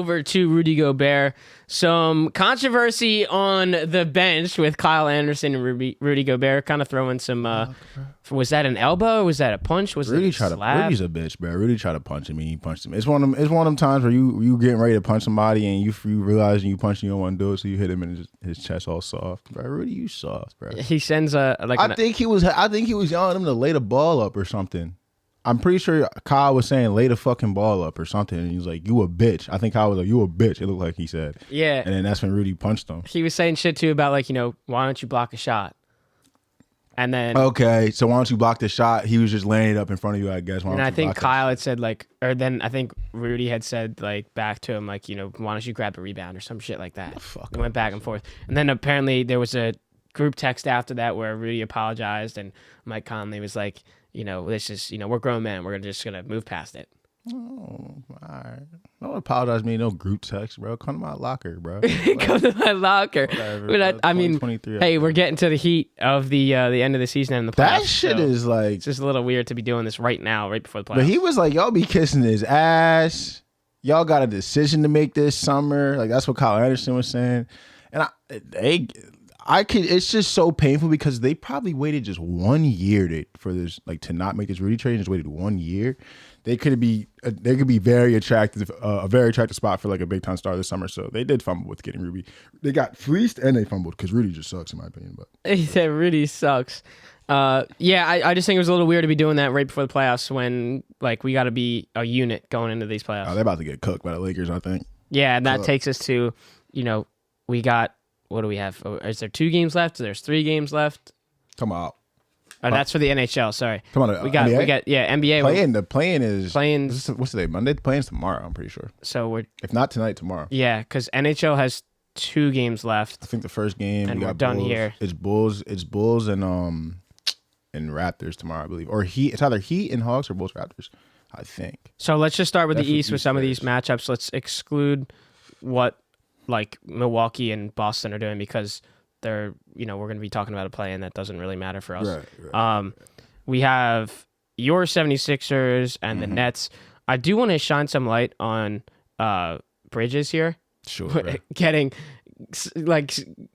over to Rudy Gobert. Some controversy on the bench with Kyle Anderson and Rudy Gobert kind of throwing some. Was that an elbow? Or was that a punch? Was Rudy it a slap? Rudy's a bitch, bro. Rudy tried to punch him and he punched him. It's one of them times where you getting ready to punch somebody and you realize you punch and you don't want to do it, so you hit him in his chest all soft, bro. Rudy, you soft, bro. He sends I think he was yelling at him to lay the ball up or something. I'm pretty sure Kyle was saying lay the fucking ball up or something, and he was like, "You a bitch." I think Kyle was like, "You a bitch." It looked like he said. Yeah. And then that's when Rudy punched him. He was saying shit too about like, why don't you block a shot? And then okay, so why don't you block the shot? He was just laying it up in front of you, I guess. And I think Kyle had said like, or then I think Rudy had said like back to him like, why don't you grab a rebound or some shit like that. It went back and forth, and then apparently there was a group text after that where Rudy apologized, and Mike Conley was like, this is, we're grown men. We're just gonna move past it. Oh, all right. Don't apologize to me. No group text, bro. Come to my locker, bro. Come to my locker. Whatever, I mean, hey, we're getting to the heat of the end of the season and the playoffs. That shit is like, it's just a little weird to be doing this right now, right before the playoffs. But he was like, y'all be kissing his ass. Y'all got a decision to make this summer. Like that's what Kyle Anderson was saying, and it's just so painful because they probably waited just 1 year for this, like to not make this Rudy trade. Just waited 1 year. They could be very attractive, a very attractive spot for like a big time star this summer. So they did fumble with getting Rudy. They got fleeced and they fumbled because Rudy just sucks in my opinion. But he said Rudy sucks. I just think it was a little weird to be doing that right before the playoffs when like we got to be a unit going into these playoffs. They're about to get cooked by the Lakers, I think. Yeah, and that takes us to, we got. What do we have? Is there 2 games left? There's 3 games left. Come on. Oh, that's for the NHL. Sorry. Come on. We got NBA. The playing is playing. What's the day? Monday. The playing's tomorrow. I'm pretty sure. So we're if not tonight, tomorrow. Yeah, because NHL has 2 games left. I think the first game and we got we're done Bulls. here. It's Bulls and Raptors tomorrow, I believe, or Heat. It's either Heat and Hawks or Bulls Raptors, I think. So let's just start with the East with some of these matchups. Let's exclude what like Milwaukee and Boston are doing because they're, we're going to be talking about a play-in that doesn't really matter for us. Right. We have your 76ers and the Nets. I do want to shine some light on Bridges here. Sure. Getting, like,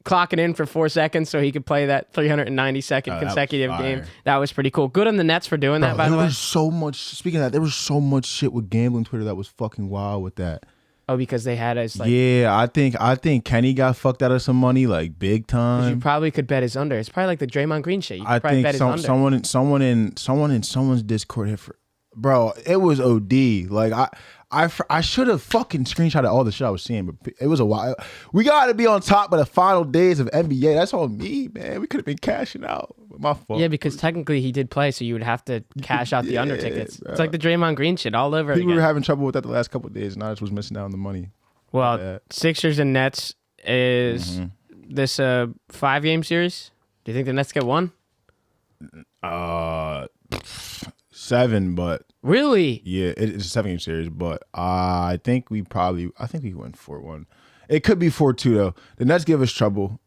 clocking in for 4 seconds so he could play that 392nd consecutive game. That was pretty cool. Good on the Nets for doing that, by the way. There was so much, speaking of that, there was so much shit with gambling Twitter that was fucking wild with that. Oh, because they had us like... Yeah, I think Kenny got fucked out of some money, like, big time. You probably could bet his under. It's probably like the Draymond Green shit. You could I probably think bet his under. someone in someone's Discord hit for... Bro, it was OD. Like, I should have fucking screenshotted all the shit I was seeing, but it was a while. We got to be on top of the final days of NBA. That's on me, man. We could have been cashing out. My fault. Yeah, because technically he did play, so you would have to cash out the under tickets. Bro. It's like the Draymond Green shit all over People again. were having trouble with that the last couple of days, and I just was missing out on the money. Well, Sixers and Nets is this a 5-game series? Do you think the Nets get 1? 7, but really, yeah, it's a 7-game series. But I think we win 4-1. It could be 4-2 though. The Nets give us trouble.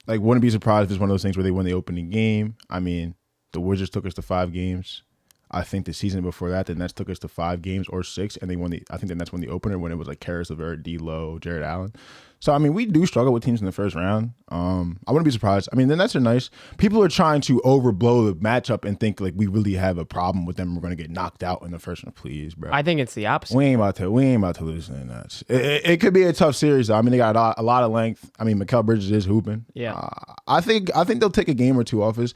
Like, wouldn't be surprised if it's one of those things where they win the opening game. I mean, the Wizards took us to 5 games. I think the season before that, the Nets took us to 5 games or 6, and they won I think the Nets won the opener when it was like Karis LeVert, D'Lo, Jared Allen. So, I mean, we do struggle with teams in the first round. I wouldn't be surprised. I mean, the Nets are nice. People are trying to overblow the matchup and think like we really have a problem with them. We're going to get knocked out in the first round. Please, bro. I think it's the opposite. We ain't about to lose to the Nets. It could be a tough series, though. I mean, they got a lot of length. I mean, Mikal Bridges is hooping. Yeah. I think they'll take a game or 2 off us.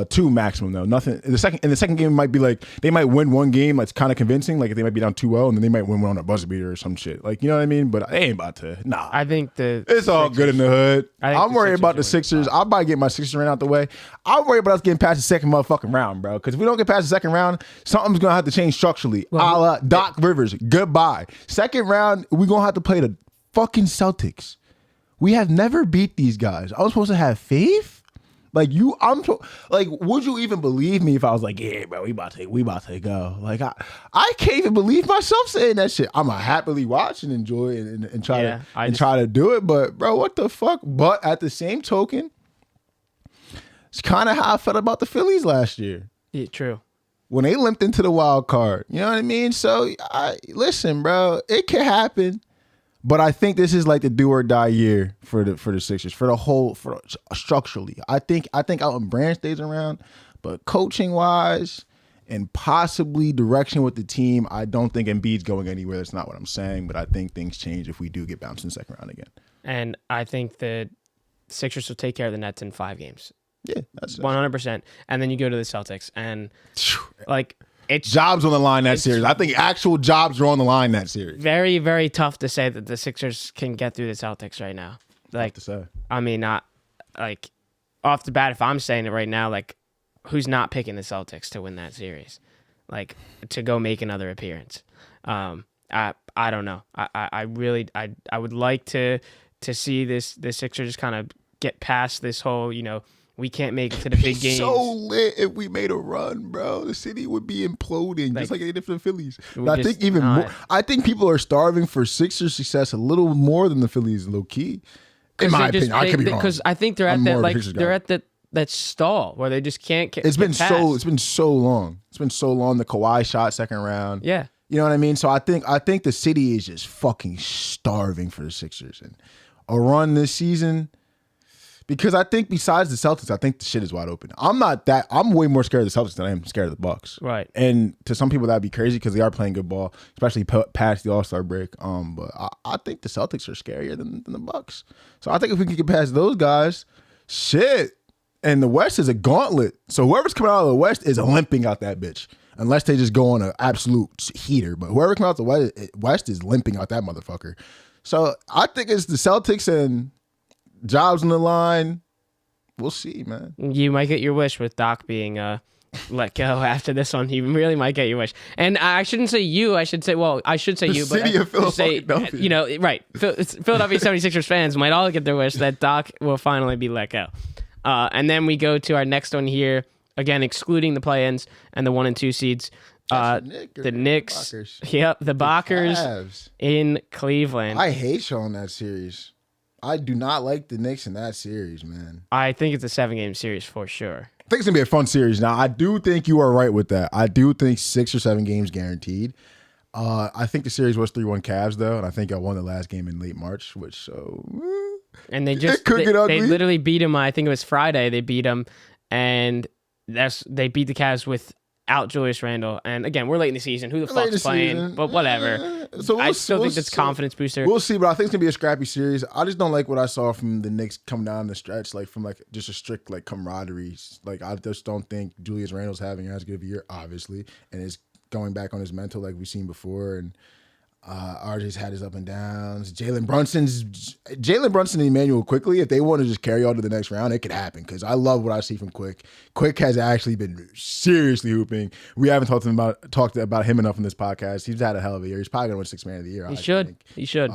2 maximum though. Nothing. In the second game might be like they might win 1 game that's kind of convincing. Like they might be down 2-0 and then they might win one on a buzzer beater or some shit. Like, you know what I mean? But they ain't about to. Nah. I think it's all good in the hood. I'm worried about the Sixers. I'll probably get my Sixers ran out the way. I'm worried about us getting past the second motherfucking round, bro. Because if we don't get past the second round, something's gonna have to change structurally. A la Doc Rivers. Goodbye. Second round, we're gonna have to play the fucking Celtics. We have never beat these guys. I was supposed to have faith. Like would you even believe me if I was like, yeah, bro, we about to go. Like I can't even believe myself saying that shit. I'm gonna happily watch and enjoy and try to do it. But bro, what the fuck? But at the same token, it's kind of how I felt about the Phillies last year. Yeah, true. When they limped into the wild card, you know what I mean? So listen, bro, it can happen. But I think this is like the do or die year for the Sixers, structurally. I think Alton Brand stays around, but coaching wise and possibly direction with the team, I don't think Embiid's going anywhere. That's not what I'm saying, but I think things change if we do get bounced in the second round again. And I think the Sixers will take care of the Nets in 5 games. Yeah, that's 100%. And then you go to the Celtics, and like it's jobs on the line that series. I think actual jobs are on the line that series. Very, very tough to say that the Sixers can get through the Celtics right now. Like, to say. I mean, not like off the bat. If I'm saying it right now, like, who's not picking the Celtics to win that series? Like, to go make another appearance. I don't know. I really would like to see the Sixers just kind of get past this whole, we can't make it to the big games. So lit if we made a run, bro. The city would be imploding, just like they did for the Phillies. I think even more. I think people are starving for Sixers success a little more than the Phillies, low key. In my opinion, I could be wrong. Because I think they're at that stall where they just can't get. It's been so long. It's been so long. The Kawhi shot second round. Yeah. You know what I mean? So I think the city is just fucking starving for the Sixers, and a run this season. Because I think besides the Celtics, I think the shit is wide open. I'm way more scared of the Celtics than I am scared of the Bucks. Right. And to some people that'd be crazy because they are playing good ball, especially past the All-Star break. But I think the Celtics are scarier than the Bucks. So I think if we can get past those guys, shit. And the West is a gauntlet. So whoever's coming out of the West is limping out that bitch. Unless they just go on an absolute heater. But whoever comes out the West is limping out that motherfucker. So I think it's the Celtics and jobs on the line. We'll see, man. You might get your wish with Doc being let go after this one. You really might get your wish. And I shouldn't say you. I should say, you. City of Philadelphia. Right. Philadelphia 76ers fans might all get their wish that Doc will finally be let go. And then we go to our next one here. Again, excluding the play-ins and the 1 and 2 seeds. The Knicks. Yep, the Bockers in Cleveland. I hate showing that series. I do not like the Knicks in that series, man. I think it's a 7-game series for sure. I think it's going to be a fun series. Now, I do think you are right with that. I do think 6 or 7 games guaranteed. I think the series was 3-1 Cavs, though, and I think I won the last game in late March, and they literally beat them. I think it was Friday. They beat them, and they beat the Cavs without Julius Randle. And again, we're late in the season. Who the fuck's playing? But whatever. I still think that's a confidence booster. We'll see, but I think it's gonna be a scrappy series. I just don't like what I saw from the Knicks coming down the stretch, from just a strict camaraderie. I just don't think Julius Randle's having as good of a year, obviously, and is going back on his mental like we've seen before. And RJ's had his up and downs. Jalen Brunson and Emmanuel Quickly, if they want to just carry on to the next round, it could happen because I love what I see from Quick. Quick has actually been seriously hooping. We haven't talked about him enough in this podcast. He's had a hell of a year. He's probably going to win 6th man of the year. He should.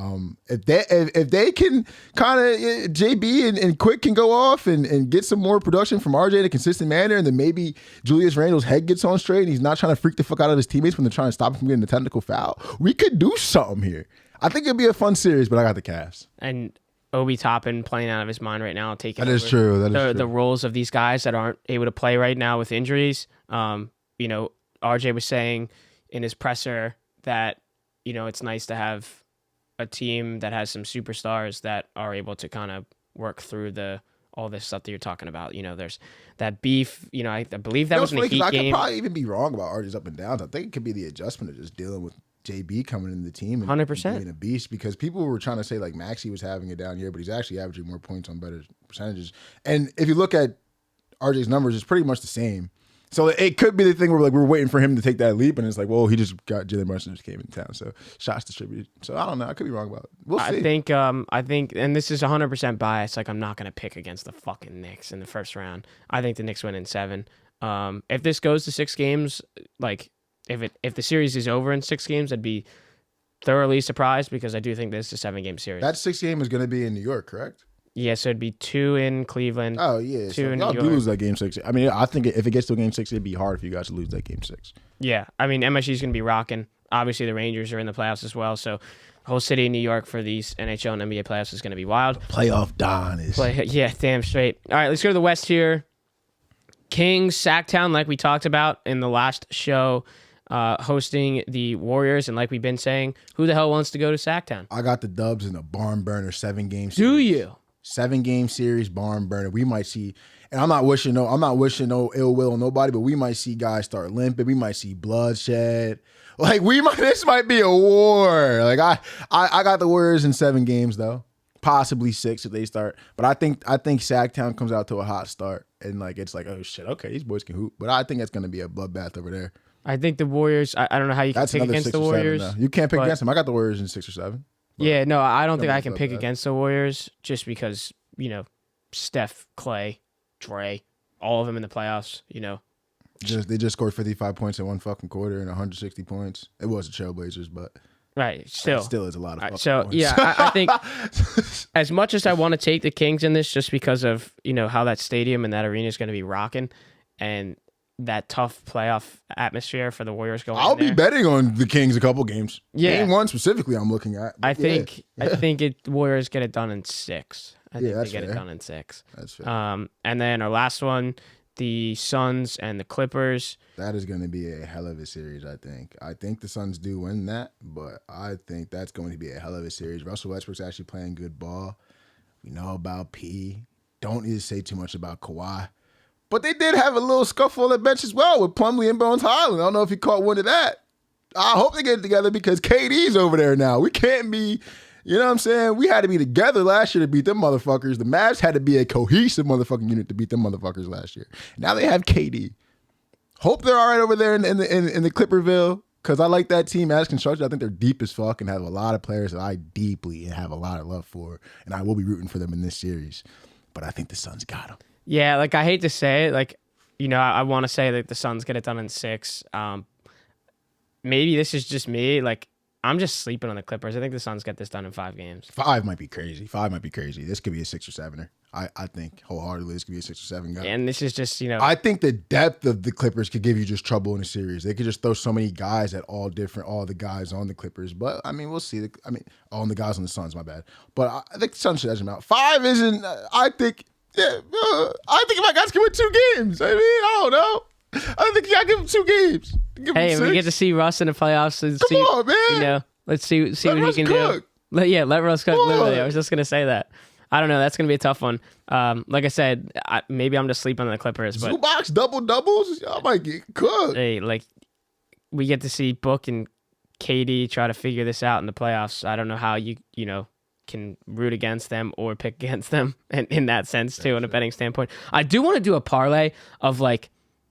If they can kind of JB and Quick can go off and get some more production from RJ in a consistent manner, and then maybe Julius Randle's head gets on straight and he's not trying to freak the fuck out of his teammates when they're trying to stop him from getting a technical foul, we could do something here. I think it'd be a fun series, but I got the Cavs. And Obi Toppin playing out of his mind right now, taking that is true. The roles of these guys that aren't able to play right now with injuries. RJ was saying in his presser that it's nice to have a team that has some superstars that are able to kind of work through all this stuff that you're talking about. There's that beef. I believe that was in the Heat game. I could probably even be wrong about RJ's up and downs. I think it could be the adjustment of just dealing with JB coming in the team and 100% being a beast, because people were trying to say Maxey was having it down here, but he's actually averaging more points on better percentages. And if you look at RJ's numbers, it's pretty much the same. So it could be the thing where we're waiting for him to take that leap, and it's he just got Jalen Brunson just came in town, so shots distributed. So I don't know, I could be wrong about it. We'll see. I think, and this is 100% bias. I'm not gonna pick against the fucking Knicks in the first round. I think the Knicks win in 7. If this goes to 6 games, if the series is over in 6 games, I'd be thoroughly surprised, because I do think this is a 7-game series. That 6th game is going to be in New York, correct? Yeah, so it'd be 2 in Cleveland. Oh, yeah. 2 in New York. Lose that game 6. I mean, I think if it gets to game 6, it'd be hard for you guys to lose that game 6. Yeah, I mean, MSG's going to be rocking. Obviously, the Rangers are in the playoffs as well, so whole city in New York for these NHL and NBA playoffs is going to be wild. Playoff Don is. Yeah, damn straight. All right, let's go to the West here. Kings, Sacktown, like we talked about in the last show. hosting the Warriors. And like we've been saying, who the hell wants to go to Sacktown? I got the Dubs in a barn burner 7-game series. Do you? 7-game series, barn burner. We might see, and I'm not wishing no ill will on nobody, but we might see guys start limping. We might see bloodshed. Like this might be a war. Like I got the Warriors in 7 games though, possibly 6 if they start. But I think Sacktown comes out to a hot start, and like it's like, oh shit, okay, these boys can hoop. But I think it's gonna be a bloodbath over there. I think the Warriors. I don't know how you can pick against the Warriors. You can't pick against them. I got the Warriors in 6 or 7. Yeah, no, I don't think I can pick against the Warriors just because, Steph, Clay, Dre, all of them in the playoffs, They just scored 55 points in one fucking quarter and 160 points. It was the Trailblazers, but right, still is a lot of fucking points. Yeah, I think as much as I want to take the Kings in this just because of, how that stadium and that arena is going to be rocking and that tough playoff atmosphere for the Warriors going I'll be betting on the Kings a couple games. Yeah. Game 1 specifically I'm looking at. I think Warriors get it done in 6. I think they get it done in 6. That's fair. And then our last one, the Suns and the Clippers. That is going to be a hell of a series, I think. I think the Suns do win that, but I think that's going to be a hell of a series. Russell Westbrook's actually playing good ball. We know about P. Don't need to say too much about Kawhi. But they did have a little scuffle on the bench as well with Plumlee and Bones Highland. I don't know if he caught wind of that. I hope they get it together because KD's over there now. We can't be, you know what I'm saying? We had to be together last year to beat them motherfuckers. The Mavs had to be a cohesive motherfucking unit to beat them motherfuckers last year. Now they have KD. Hope they're all right over there in the Clipperville because I like that team as constructed. I think they're deep as fuck and have a lot of players that I deeply have a lot of love for, and I will be rooting for them in this series. But I think the Suns got them. Yeah, like I hate to say it, I want to say that the Suns get it done in 6. Maybe this is just me. Like, I'm just sleeping on the Clippers. I think the Suns get this done in 5 games. 5 might be crazy. 5 might be crazy. This could be a 6 or 7er. I think wholeheartedly this could be a 6 or 7 guy. And this is just, I think the depth of the Clippers could give you just trouble in a series. They could just throw so many guys at all the guys on the Clippers. But, I mean, we'll see. All the guys on the Suns, my bad. But I think the Suns should edge them out. 5 isn't, I think... Yeah, I think my guys can win 2 games. I mean, I don't know. I think I give them 2 games. Hey, we get to see Russ in the playoffs. And Come on, man. Let's see what Russ he can cook. do. Let Russ cook. Literally, I was just gonna say that. I don't know. That's gonna be a tough one. Like I said, maybe I'm just sleeping on the Clippers. But Zubac doubles. I might get cooked. Hey, we get to see Book and KD try to figure this out in the playoffs. I don't know how you can root against them or pick against them in that sense too, in a betting standpoint. I do want to do a parlay of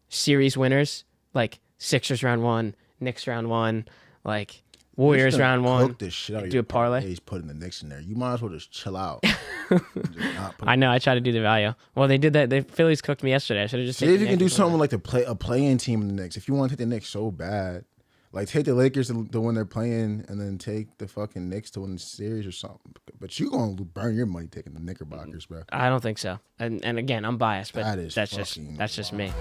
series winners, like Sixers round 1, Knicks round 1, Warriors round 1. Cook this shit out do a parlay. He's putting the Knicks in there. You might as well just chill out. I know. I tried to do the value. Well, they did that. The Phillies cooked me yesterday. I should have just see if you can do something like a play-in team in the Knicks. If you want to take the Knicks so bad. Take the Lakers to win their playing, and then take the fucking Knicks to win the series or something. But you gonna burn your money taking the Knickerbockers, bro. I don't think so. And again, I'm biased, but that's just me.